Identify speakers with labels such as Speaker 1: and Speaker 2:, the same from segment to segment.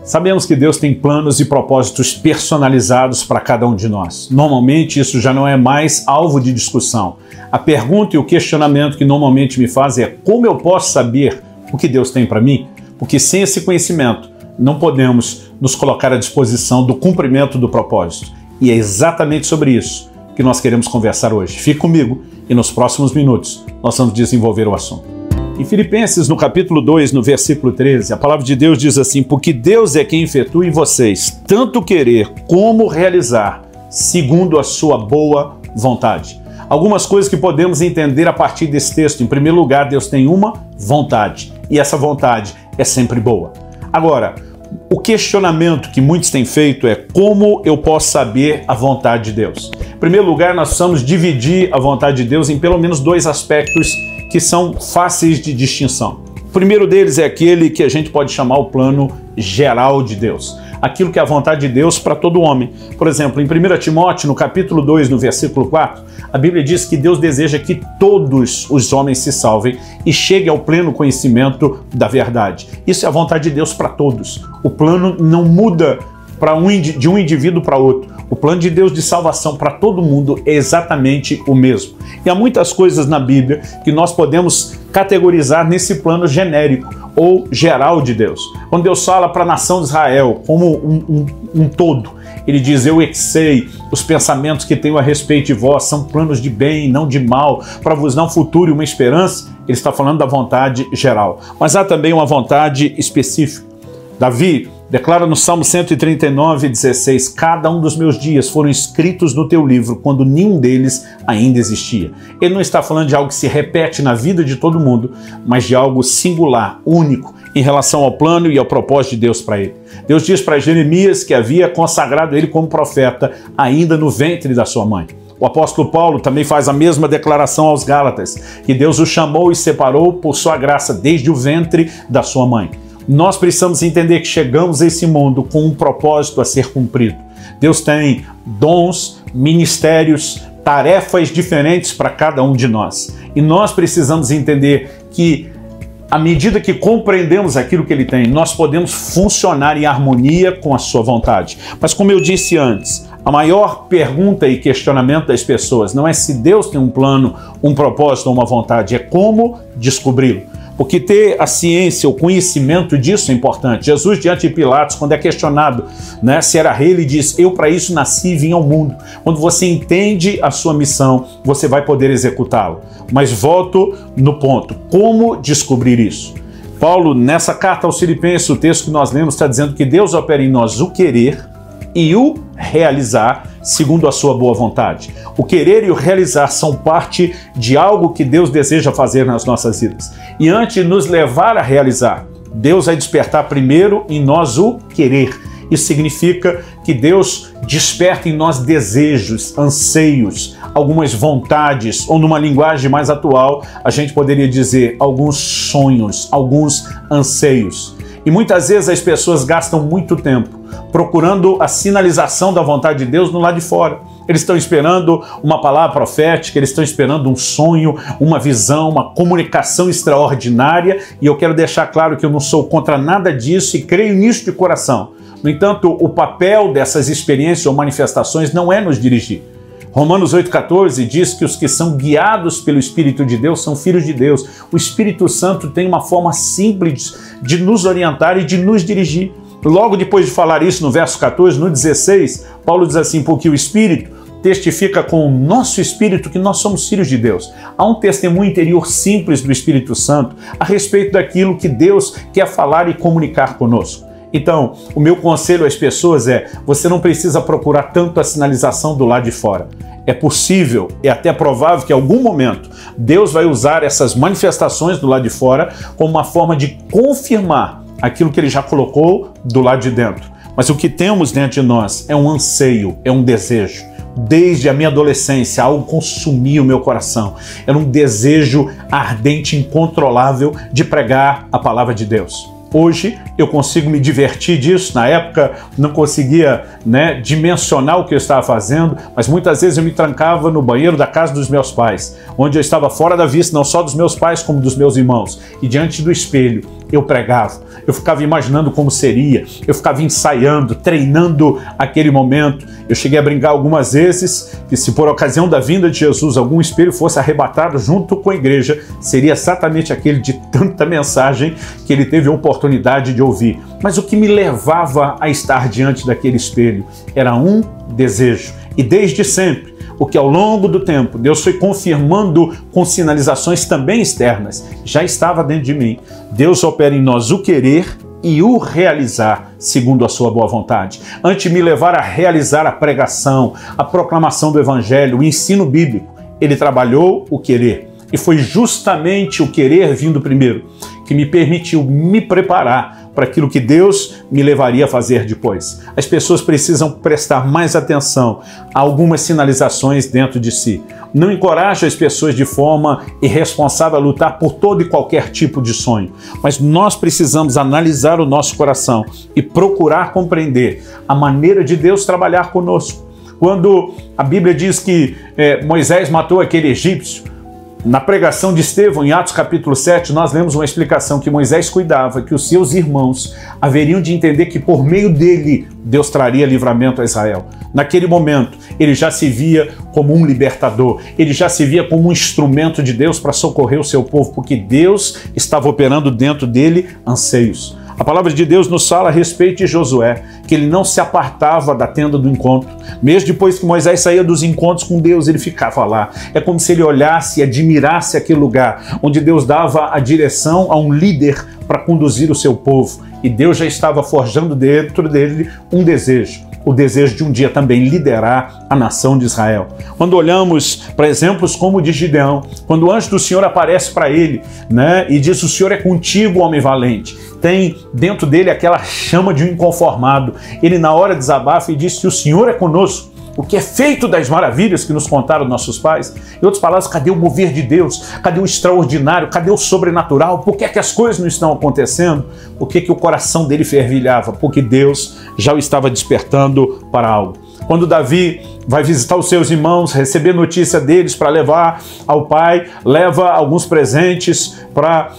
Speaker 1: Sabemos que Deus tem planos e propósitos personalizados para cada um de nós. Normalmente isso já não é mais alvo de discussão. A pergunta e o questionamento que normalmente me fazem é como eu posso saber o que Deus tem para mim? Porque sem esse conhecimento não podemos nos colocar à disposição do cumprimento do propósito. E é exatamente sobre isso que nós queremos conversar hoje. Fique comigo e nos próximos minutos nós vamos desenvolver o assunto. Em Filipenses, no capítulo 2, no versículo 13, a palavra de Deus diz assim: porque Deus é quem efetua em vocês tanto querer como realizar, segundo a sua boa vontade. Algumas coisas que podemos entender a partir desse texto. Em primeiro lugar, Deus tem uma vontade, e essa vontade é sempre boa. Agora, o questionamento que muitos têm feito é como eu posso saber a vontade de Deus? Em primeiro lugar, nós precisamos dividir a vontade de Deus em pelo menos dois aspectos que são fáceis de distinção. O primeiro deles é aquele que a gente pode chamar o plano geral de Deus. Aquilo que é a vontade de Deus para todo homem. Por exemplo, em 1 Timóteo, no capítulo 2, no versículo 4, a Bíblia diz que Deus deseja que todos os homens se salvem e cheguem ao pleno conhecimento da verdade. Isso é a vontade de Deus para todos. O plano não muda de um indivíduo para outro. O plano de Deus de salvação para todo mundo é exatamente o mesmo. E há muitas coisas na Bíblia que nós podemos categorizar nesse plano genérico ou geral de Deus. Quando Deus fala para a nação de Israel como um todo, ele diz: eu é que sei os pensamentos que tenho a respeito de vós, são planos de bem, não de mal, para vos dar um futuro e uma esperança. Ele está falando da vontade geral. Mas há também uma vontade específica. Davi declara no Salmo 139, 16, cada um dos meus dias foram escritos no teu livro, quando nenhum deles ainda existia. Ele não está falando de algo que se repete na vida de todo mundo, mas de algo singular, único, em relação ao plano e ao propósito de Deus para ele. Deus diz para Jeremias que havia consagrado ele como profeta ainda no ventre da sua mãe. O apóstolo Paulo também faz a mesma declaração aos Gálatas, que Deus o chamou e separou por sua graça desde o ventre da sua mãe. Nós precisamos entender que chegamos a esse mundo com um propósito a ser cumprido. Deus tem dons, ministérios, tarefas diferentes para cada um de nós. E nós precisamos entender que, à medida que compreendemos aquilo que Ele tem, nós podemos funcionar em harmonia com a sua vontade. Mas como eu disse antes, a maior pergunta e questionamento das pessoas não é se Deus tem um plano, um propósito ou uma vontade, é como descobri-lo. Porque ter a ciência, o conhecimento disso é importante. Jesus, diante de Pilatos, quando é questionado, se era rei, ele diz: eu para isso nasci e vim ao mundo. Quando você entende a sua missão, você vai poder executá-la. Mas volto no ponto, como descobrir isso? Paulo, nessa carta aos Filipenses, o texto que nós lemos está dizendo que Deus opera em nós o querer e o realizar segundo a sua boa vontade. O querer e o realizar são parte de algo que Deus deseja fazer nas nossas vidas. E antes de nos levar a realizar, Deus vai despertar primeiro em nós o querer. Isso significa que Deus desperta em nós desejos, anseios, algumas vontades, ou numa linguagem mais atual, a gente poderia dizer alguns sonhos, alguns anseios. E muitas vezes as pessoas gastam muito tempo procurando a sinalização da vontade de Deus no lado de fora. Eles estão esperando uma palavra profética, eles estão esperando um sonho, uma visão, uma comunicação extraordinária, e eu quero deixar claro que eu não sou contra nada disso e creio nisso de coração. No entanto, o papel dessas experiências ou manifestações não é nos dirigir. Romanos 8,14 diz que os que são guiados pelo Espírito de Deus são filhos de Deus. O Espírito Santo tem uma forma simples de nos orientar e de nos dirigir. Logo depois de falar isso, no verso 14, no 16, Paulo diz assim: porque o Espírito testifica com o nosso espírito que nós somos filhos de Deus. Há um testemunho interior simples do Espírito Santo a respeito daquilo que Deus quer falar e comunicar conosco. Então, o meu conselho às pessoas é: você não precisa procurar tanto a sinalização do lado de fora. É possível, é até provável que em algum momento Deus vai usar essas manifestações do lado de fora como uma forma de confirmar aquilo que Ele já colocou do lado de dentro. Mas o que temos dentro de nós é um anseio, é um desejo. Desde a minha adolescência, algo consumia o meu coração. Era um desejo ardente, incontrolável de pregar a palavra de Deus. Hoje eu consigo me divertir disso. Na época não conseguia dimensionar o que eu estava fazendo, mas muitas vezes eu me trancava no banheiro da casa dos meus pais, onde eu estava fora da vista não só dos meus pais como dos meus irmãos, e diante do espelho eu pregava. Eu ficava imaginando como seria, eu ficava ensaiando, treinando aquele momento. Eu cheguei a brincar algumas vezes que se por ocasião da vinda de Jesus algum espelho fosse arrebatado junto com a igreja, seria exatamente aquele de tanta mensagem que ele teve a oportunidade de ouvir. Mas o que me levava a estar diante daquele espelho era um desejo. E desde sempre, o que ao longo do tempo Deus foi confirmando com sinalizações também externas, já estava dentro de mim. Deus opera em nós o querer e o realizar segundo a sua boa vontade. Antes de me levar a realizar a pregação, a proclamação do evangelho, o ensino bíblico, ele trabalhou o querer. E foi justamente o querer vindo primeiro que me permitiu me preparar para aquilo que Deus me levaria a fazer depois. As pessoas precisam prestar mais atenção a algumas sinalizações dentro de si. Não encoraje as pessoas de forma irresponsável a lutar por todo e qualquer tipo de sonho, mas nós precisamos analisar o nosso coração e procurar compreender a maneira de Deus trabalhar conosco. Quando a Bíblia diz que Moisés matou aquele egípcio, na pregação de Estevão, em Atos capítulo 7, nós lemos uma explicação que Moisés cuidava que os seus irmãos haveriam de entender que por meio dele Deus traria livramento a Israel. Naquele momento, ele já se via como um libertador, ele já se via como um instrumento de Deus para socorrer o seu povo, porque Deus estava operando dentro dele anseios. A palavra de Deus nos fala a respeito de Josué, que ele não se apartava da tenda do encontro. Mesmo depois que Moisés saía dos encontros com Deus, ele ficava lá. É como se ele olhasse e admirasse aquele lugar onde Deus dava a direção a um líder para conduzir o seu povo. E Deus já estava forjando dentro dele um desejo. O desejo de um dia também liderar a nação de Israel. Quando olhamos para exemplos como o de Gideão, quando o anjo do Senhor aparece para ele, e diz: o Senhor é contigo, homem valente. Tem dentro dele aquela chama de um inconformado. Ele na hora desabafa e diz que o Senhor é conosco. O que é feito das maravilhas que nos contaram nossos pais. Em outras palavras, cadê o mover de Deus? Cadê o extraordinário? Cadê o sobrenatural? Por que é que as coisas não estão acontecendo? Por que que o coração dele fervilhava? Porque Deus já o estava despertando para algo. Quando Davi vai visitar os seus irmãos, receber notícia deles para levar ao pai, leva alguns presentes para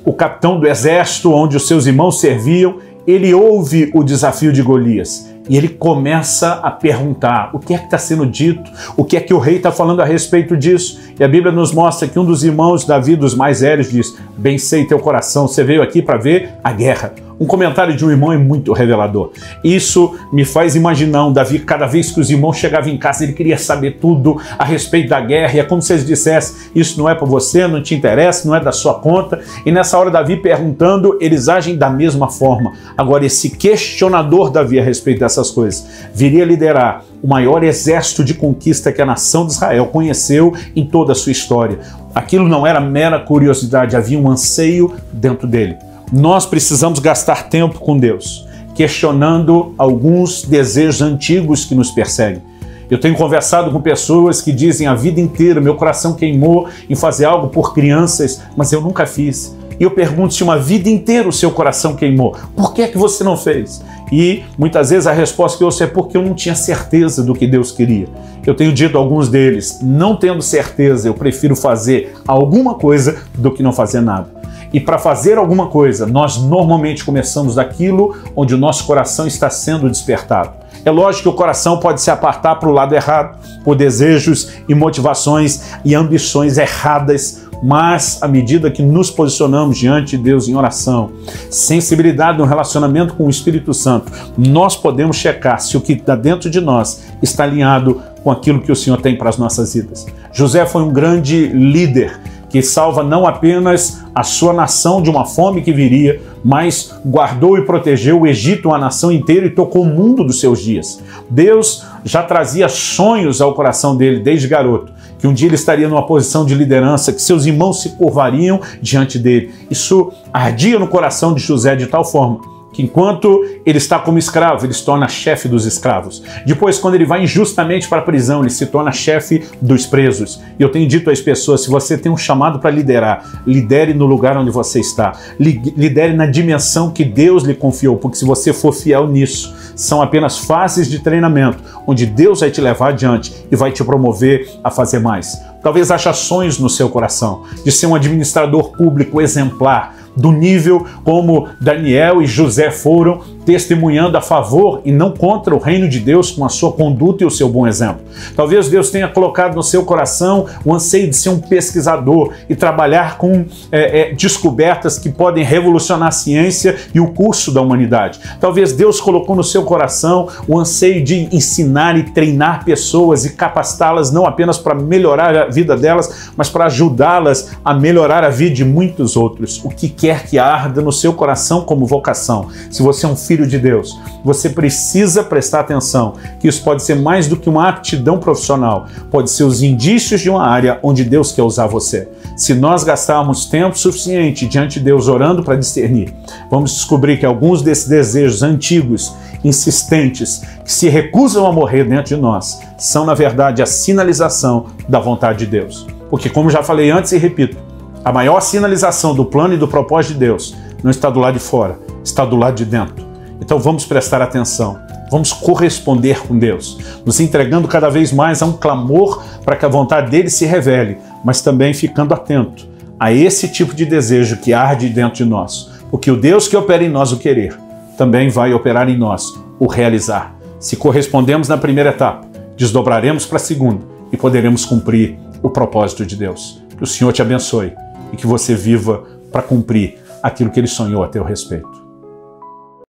Speaker 1: o capitão do exército onde os seus irmãos serviam, ele ouve o desafio de Golias. E ele começa a perguntar o que é que está sendo dito, o que é que o rei está falando a respeito disso. E a Bíblia nos mostra que um dos irmãos, Davi, dos mais velhos, diz: bem sei teu coração, você veio aqui para ver a guerra. Um comentário de um irmão é muito revelador. Isso me faz imaginar um Davi, cada vez que os irmãos chegavam em casa, ele queria saber tudo a respeito da guerra. E é como se eles dissessem: isso não é para você, não te interessa, não é da sua conta. E nessa hora Davi perguntando, eles agem da mesma forma. Agora esse questionador Davi a respeito dessas coisas viria liderar o maior exército de conquista que a nação de Israel conheceu em toda a sua história. Aquilo não era mera curiosidade, havia um anseio dentro dele. Nós precisamos gastar tempo com Deus, questionando alguns desejos antigos que nos perseguem. Eu tenho conversado com pessoas que dizem a vida inteira: meu coração queimou em fazer algo por crianças, mas eu nunca fiz. E eu pergunto: se uma vida inteira o seu coração queimou, por que é que você não fez? E muitas vezes a resposta que eu ouço é: porque eu não tinha certeza do que Deus queria. Eu tenho dito a alguns deles: não tendo certeza, eu prefiro fazer alguma coisa do que não fazer nada. E para fazer alguma coisa, nós normalmente começamos daquilo onde o nosso coração está sendo despertado. É lógico que o coração pode se apartar para o lado errado, por desejos e motivações e ambições erradas, mas à medida que nos posicionamos diante de Deus em oração, sensibilidade no relacionamento com o Espírito Santo, nós podemos checar se o que está dentro de nós está alinhado com aquilo que o Senhor tem para as nossas vidas. José foi um grande líder que salva não apenas a sua nação de uma fome que viria, mas guardou e protegeu o Egito, uma nação inteira, e tocou o mundo dos seus dias. Deus já trazia sonhos ao coração dele desde garoto, que um dia ele estaria numa posição de liderança, que seus irmãos se curvariam diante dele. Isso ardia no coração de José de tal forma que enquanto ele está como escravo, ele se torna chefe dos escravos. Depois, quando ele vai injustamente para a prisão, ele se torna chefe dos presos. E eu tenho dito às pessoas: se você tem um chamado para liderar, lidere no lugar onde você está. Lidere na dimensão que Deus lhe confiou, porque se você for fiel nisso, são apenas fases de treinamento, onde Deus vai te levar adiante e vai te promover a fazer mais. Talvez haja sonhos no seu coração de ser um administrador público exemplar, do nível como Daniel e José foram, testemunhando a favor e não contra o reino de Deus com a sua conduta e o seu bom exemplo. Talvez Deus tenha colocado no seu coração o anseio de ser um pesquisador e trabalhar com descobertas que podem revolucionar a ciência e o curso da humanidade. Talvez Deus colocou no seu coração o anseio de ensinar e treinar pessoas e capacitá-las não apenas para melhorar a vida delas, mas para ajudá-las a melhorar a vida de muitos outros. O que quer que arda no seu coração como vocação, se você é um filho de Deus, você precisa prestar atenção que isso pode ser mais do que uma aptidão profissional, pode ser os indícios de uma área onde Deus quer usar você. Se nós gastarmos tempo suficiente diante de Deus orando para discernir, vamos descobrir que alguns desses desejos antigos, insistentes, que se recusam a morrer dentro de nós, são na verdade a sinalização da vontade de Deus. Porque, como já falei antes e repito, a maior sinalização do plano e do propósito de Deus não está do lado de fora, está do lado de dentro. Então vamos prestar atenção, vamos corresponder com Deus, nos entregando cada vez mais a um clamor para que a vontade dele se revele, mas também ficando atento a esse tipo de desejo que arde dentro de nós, porque o Deus que opera em nós o querer, também vai operar em nós o realizar. Se correspondemos na primeira etapa, desdobraremos para a segunda e poderemos cumprir o propósito de Deus. Que o Senhor te abençoe e que você viva para cumprir aquilo que Ele sonhou a teu respeito.